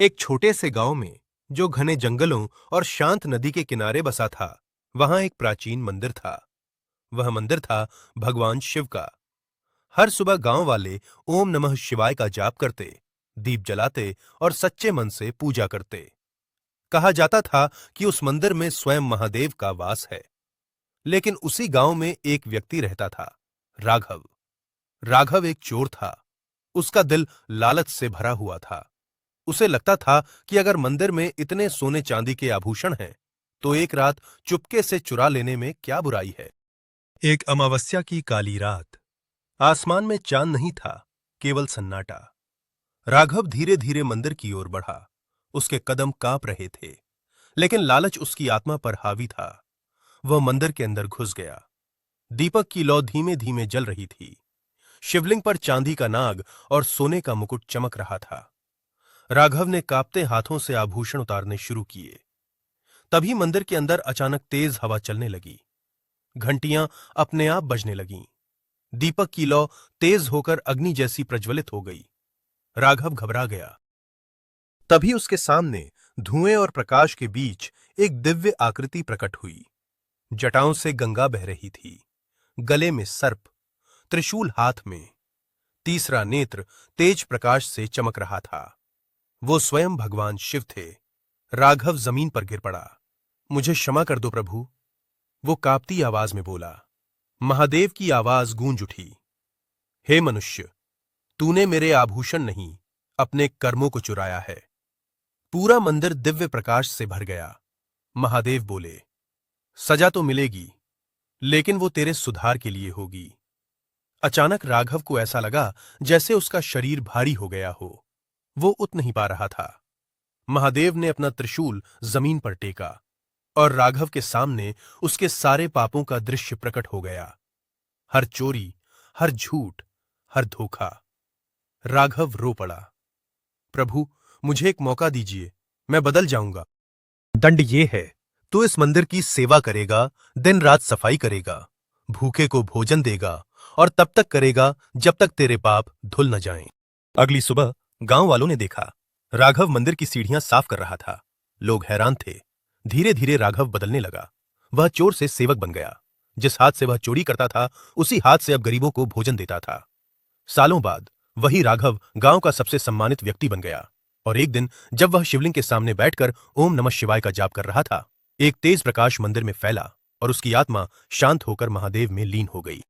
एक छोटे से गांव में जो घने जंगलों और शांत नदी के किनारे बसा था, वहां एक प्राचीन मंदिर था। वह मंदिर था भगवान शिव का। हर सुबह गांव वाले ओम नमः शिवाय का जाप करते, दीप जलाते और सच्चे मन से पूजा करते। कहा जाता था कि उस मंदिर में स्वयं महादेव का वास है। लेकिन उसी गांव में एक व्यक्ति रहता था, राघव। राघव एक चोर था। उसका दिल लालच से भरा हुआ था। उसे लगता था कि अगर मंदिर में इतने सोने चांदी के आभूषण हैं, तो एक रात चुपके से चुरा लेने में क्या बुराई है। एक अमावस्या की काली रात। आसमान में चांद नहीं था, केवल सन्नाटा। राघव धीरे धीरे मंदिर की ओर बढ़ा। उसके कदम कांप रहे थे, लेकिन लालच उसकी आत्मा पर हावी था। वह मंदिर के अंदर घुस गया। दीपक की लौ धीमे धीमे जल रही थी। शिवलिंग पर चांदी का नाग और सोने का मुकुट चमक रहा था। राघव ने कांपते हाथों से आभूषण उतारने शुरू किए। तभी मंदिर के अंदर अचानक तेज हवा चलने लगी। घंटियां अपने आप बजने लगीं। दीपक की लौ तेज होकर अग्नि जैसी प्रज्वलित हो गई। राघव घबरा गया। तभी उसके सामने धुएं और प्रकाश के बीच एक दिव्य आकृति प्रकट हुई। जटाओं से गंगा बह रही थी। गले में सर्प, त्रिशूल हाथ में। तीसरा नेत्र तेज प्रकाश से चमक रहा था। वो स्वयं भगवान शिव थे। राघव जमीन पर गिर पड़ा। मुझे क्षमा कर दो प्रभु, वो कांपती आवाज में बोला। महादेव की आवाज गूंज उठी। हे मनुष्य, तूने मेरे आभूषण नहीं, अपने कर्मों को चुराया है। पूरा मंदिर दिव्य प्रकाश से भर गया। महादेव बोले, सजा तो मिलेगी, लेकिन वो तेरे सुधार के लिए होगी। अचानक राघव को ऐसा लगा जैसे उसका शरीर भारी हो गया हो। वो उठ नहीं पा रहा था। महादेव ने अपना त्रिशूल जमीन पर टेका और राघव के सामने उसके सारे पापों का दृश्य प्रकट हो गया। हर चोरी, हर झूठ, हर धोखा। राघव रो पड़ा। प्रभु, मुझे एक मौका दीजिए, मैं बदल जाऊंगा। दंड ये है, तू इस मंदिर की सेवा करेगा, दिन रात सफाई करेगा, भूखे को भोजन देगा और तब तक करेगा जब तक तेरे पाप धुल न जाएं। अगली सुबह गांव वालों ने देखा, राघव मंदिर की सीढ़ियां साफ कर रहा था। लोग हैरान थे। धीरे धीरे राघव बदलने लगा। वह चोर से सेवक बन गया। जिस हाथ से वह चोरी करता था, उसी हाथ से अब गरीबों को भोजन देता था। सालों बाद वही राघव गांव का सबसे सम्मानित व्यक्ति बन गया। और एक दिन जब वह शिवलिंग के सामने बैठकर ओम नमः शिवाय का जाप कर रहा था, एक तेज प्रकाश मंदिर में फैला और उसकी आत्मा शांत होकर महादेव में लीन हो गई।